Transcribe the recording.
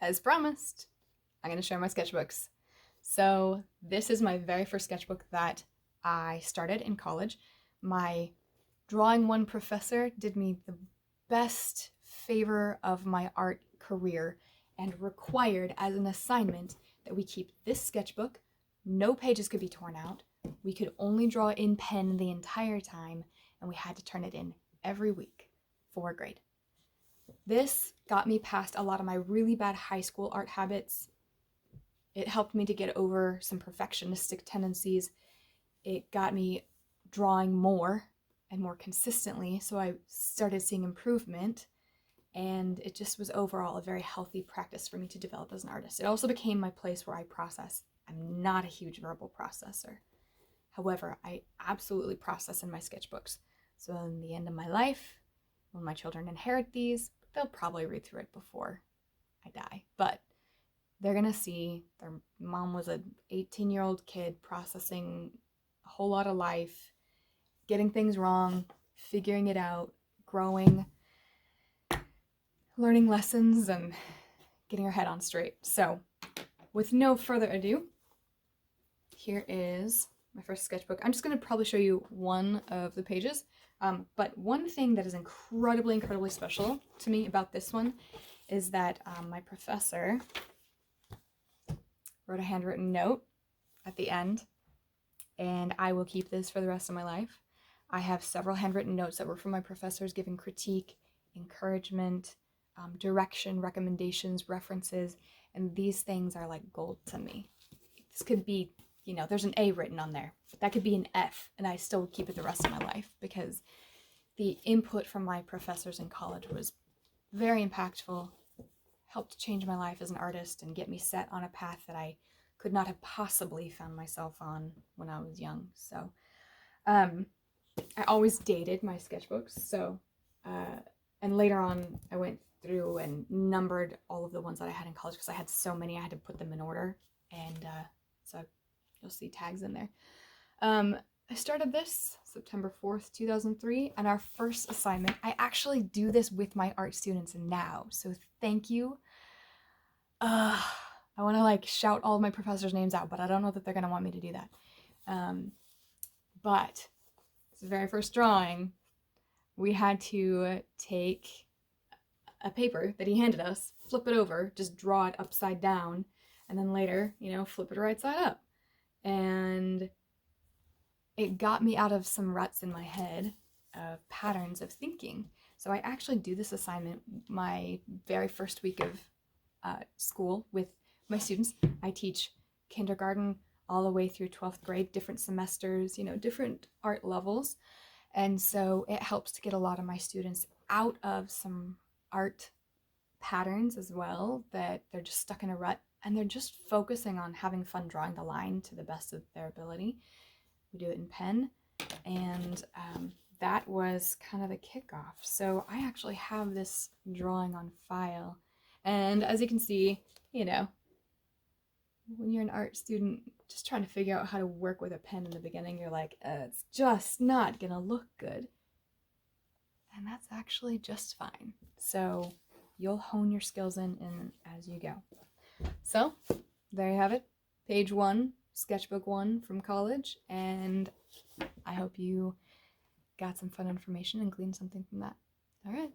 as promised, I'm going to share my sketchbooks. So this is my very first sketchbook that I started in college. My drawing one professor did me the best favor of my art career and required as an assignment that we keep this sketchbook. No pages could be torn out. We could only draw in pen the entire time, and we had to turn it in every week for grade. This got me past a lot of my really bad high school art habits. It helped me to get over some perfectionistic tendencies. It got me drawing more and more consistently, so I started seeing improvement, and it just was overall a very healthy practice for me to develop as an artist. It also became my place where I process. I'm not a huge verbal processor. However, I absolutely process in my sketchbooks. So in the end of my life, when my children inherit these, they'll probably read through it before I die. But they're gonna see their mom was an 18-year-old kid processing a whole lot of life, getting things wrong, figuring it out, growing, learning lessons, and getting her head on straight. So with no further ado, here is my first sketchbook. I'm just going to probably show you one of the pages, but one thing that is incredibly special to me about this one is that my professor wrote a handwritten note at the end, and I will keep this for the rest of my life. I have several handwritten notes that were from my professors giving critique, encouragement, direction, recommendations, references, and these things are like gold to me. This could be, there's an A written on there. That could be an F, and I still keep it the rest of my life because the input from my professors in college was very impactful, helped change my life as an artist and get me set on a path that I could not have possibly found myself on when I was young. So I always dated my sketchbooks. So and later on I went through and numbered all of the ones that I had in college because I had so many. I had to put them in order, and so you'll see tags in there. I started this September 4th, 2003, and our first assignment, I actually do this with my art students now, so thank you. I want to shout all of my professors' names out, but I don't know that they're going to want me to do that. But it's the very first drawing. We had to take a paper that he handed us, flip it over, just draw it upside down, and then later, flip it right side up. And it got me out of some ruts in my head of patterns of thinking. So I actually do this assignment my very first week of school with my students. I teach kindergarten all the way through 12th grade, different semesters, different art levels. And so it helps to get a lot of my students out of some art patterns as well, that they're just stuck in a rut and they're just focusing on having fun drawing the line to the best of their ability. We do it in pen, and that was kind of the kickoff. So I actually have this drawing on file, and as you can see, when you're an art student just trying to figure out how to work with a pen in the beginning, you're like, it's just not gonna look good. And that's actually just fine. So you'll hone your skills in as you go. So there you have it. Page 1, sketchbook 1 from college. And I hope you got some fun information and gleaned something from that. All right.